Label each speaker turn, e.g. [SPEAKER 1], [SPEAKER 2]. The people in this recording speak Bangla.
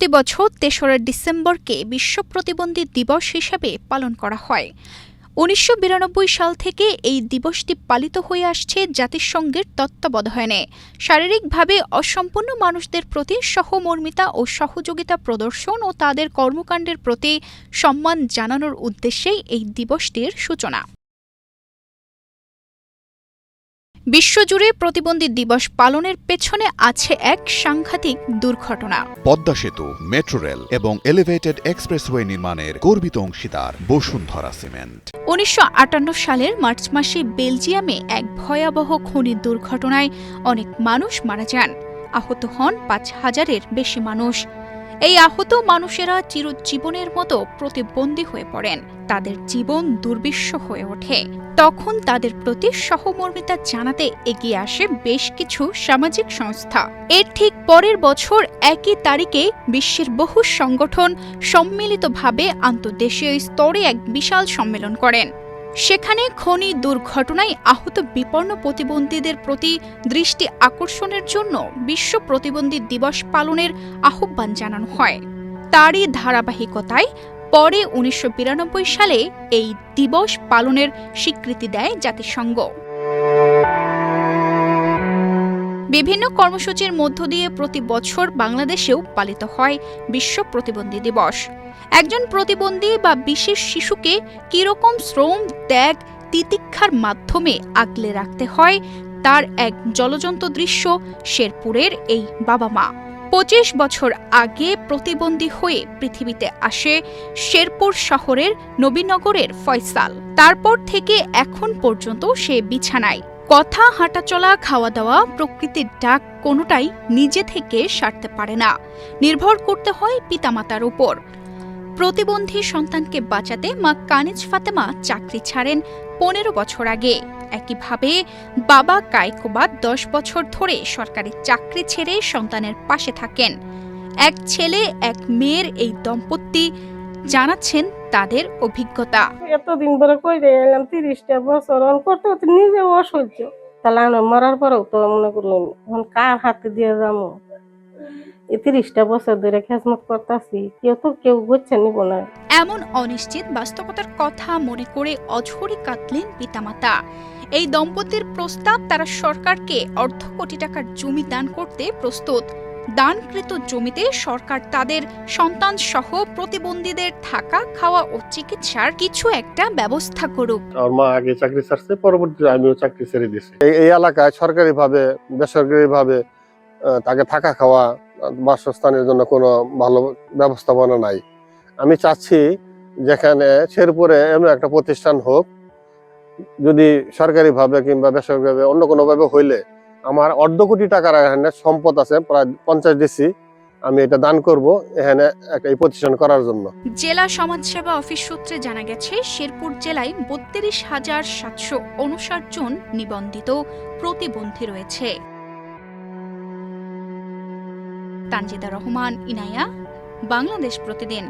[SPEAKER 1] প্রতি বছর ৩রা ডিসেম্বরকে বিশ্ব প্রতিবন্ধী দিবস হিসেবে পালন করা হয়। ১৯৯২ সাল থেকে এই দিবসটি পালিত হয়ে আসছে জাতিসংঘের তত্ত্বাবধানে শারীরিকভাবে অসম্পূর্ণ মানুষদের প্রতি সহমর্মিতা ও সহযোগিতা প্রদর্শন ও তাদের কর্মকাণ্ডের প্রতি সম্মান জানানোর উদ্দেশ্যেই এই দিবসটির সূচনা। বিশ্বজুড়ে প্রতিবন্ধী দিবস পালনের পেছনে আছে এক সাংঘাতিক দুর্ঘটনা।
[SPEAKER 2] পদ্মা সেতু, মেট্রো রেল এবং এলিভেটেড এক্সপ্রেসওয়ে নির্মাণের গর্বিত অংশীদার বসুন্ধরা সিমেন্ট।
[SPEAKER 1] ১৯৫৮ সালের মার্চ মাসে বেলজিয়ামে এক ভয়াবহ খনি দুর্ঘটনায় অনেক মানুষ মারা যান, আহত হন ৫,০০০-এর বেশি মানুষ। এই আহত মানুষেরা চিরজীবনের মতো প্রতিবন্ধী হয়ে পড়েন, তাদের জীবন দুর্বিষহ হয়ে ওঠে। তখন তাদের প্রতি সহমর্মিতা জানাতে এগিয়ে আসে বেশ কিছু সামাজিক সংস্থা। এর ঠিক পরের বছর একই তারিখে বিশ্বের বহু সংগঠন সম্মিলিতভাবে আন্তর্দেশীয় স্তরে এক বিশাল সম্মেলন করেন। সেখানে খনি দুর্ঘটনায় আহত বিপন্ন প্রতিবন্ধীদের প্রতি দৃষ্টি আকর্ষণের জন্য বিশ্ব প্রতিবন্ধী দিবস পালনের আহ্বান জানানো হয়। তারই ধারাবাহিকতায় পরে ১৯৯২ সালে এই দিবস পালনের স্বীকৃতি দেয় জাতিসংঘ। বিভিন্ন কর্মসূচির মধ্য দিয়ে প্রতি বছর বাংলাদেশেও পালিত হয় বিশ্ব প্রতিবন্ধী দিবস। একজন প্রতিবন্ধী বা বিশেষ শিশুকে কিরকম শ্রম, ত্যাগ, তিতিক্ষার মাধ্যমে আগলে রাখতে হয় তার এক জ্বলজ্বন্ত দৃশ্য শেরপুরের এই বাবা মা। ২৫ বছর আগে প্রতিবন্ধী হয়ে পৃথিবীতে আসে শেরপুর শহরের নবীনগরের ফয়সাল। তারপর থেকে এখন পর্যন্ত সে বিছানায়। কথা, হাঁটাচলা, খাওয়া দাওয়া, প্রকৃতির ডাক কোনোটাই নিজে থেকে সারতে পারে না, নির্ভর করতে হয় পিতামাতার উপর। প্রতিবন্ধী সন্তানকে বাঁচাতে মা কানিজ ফাতেমা চাকরি ছাড়েন ১৫ বছর আগে। একইভাবে বাবা কায়কোবাদ ১০ বছর ধরে সরকারি চাকরি ছেড়ে সন্তানের পাশে থাকেন। এক ছেলে এক মেয়ের এই দম্পতি জানাচ্ছেন তাদের অভিজ্ঞতা।
[SPEAKER 3] এতদিন ধরে কইরে এলাম ৩০টা বছর করতে করতে নিজে অসহ্য, তাহলে মরার পরেও তো মনে করলেন এখন কার হাতে দিয়ে যাবো। ৩০টা বছর ধরে খেজমত করতেছি, কেউ বুঝছে নিব না।
[SPEAKER 1] এমন অনিশ্চিত বাস্তবতার কথা মনে করে অঝরে কাঁদলেন পিতামাতা। এই দম্পতির প্রস্তাব, তারা সরকারকে অর্ধ কোটি টাকার জমি দান করতে প্রস্তুত। দানকৃত জমিতে সরকার তাদের সন্তান সহ প্রতিবন্ধীদের থাকা, খাওয়া ও চিকিৎসার কিছু একটা ব্যবস্থা করুক।
[SPEAKER 4] আমার মা আগে চাকরি ছাড়ছে, পরবর্তীতে আমিও চাকরি ছেড়ে দিয়েছি। এই এলাকায় সরকারিভাবে বেসরকারিভাবে তাকে থাকা, খাওয়া, বাসস্থানের জন্য কোনো ভালো ব্যবস্থাপনা নাই। আমি চাচ্ছি যেখানে শেরপুরে এমন একটা প্রতিষ্ঠান হোক, যদি সরকারিভাবে কিংবা বেসরকারিভাবে অন্য কোনোভাবে হইলে আমার অর্ধ কোটি টাকার এখানে সম্পদ আছে, প্রায় ৫০ ডিসি, আমি এটা দান করব এখানে একটা প্রতিষ্ঠান করার জন্য।
[SPEAKER 1] জেলা সমাজসেবা অফিস সূত্রে জানা গেছে, শেরপুর জেলায় ৩২,৭৫৯ জন নিবন্ধিত প্রতিবন্ধী রয়েছে। তানজিদা রহমান, ইনায়া, বাংলাদেশ প্রতিদিন।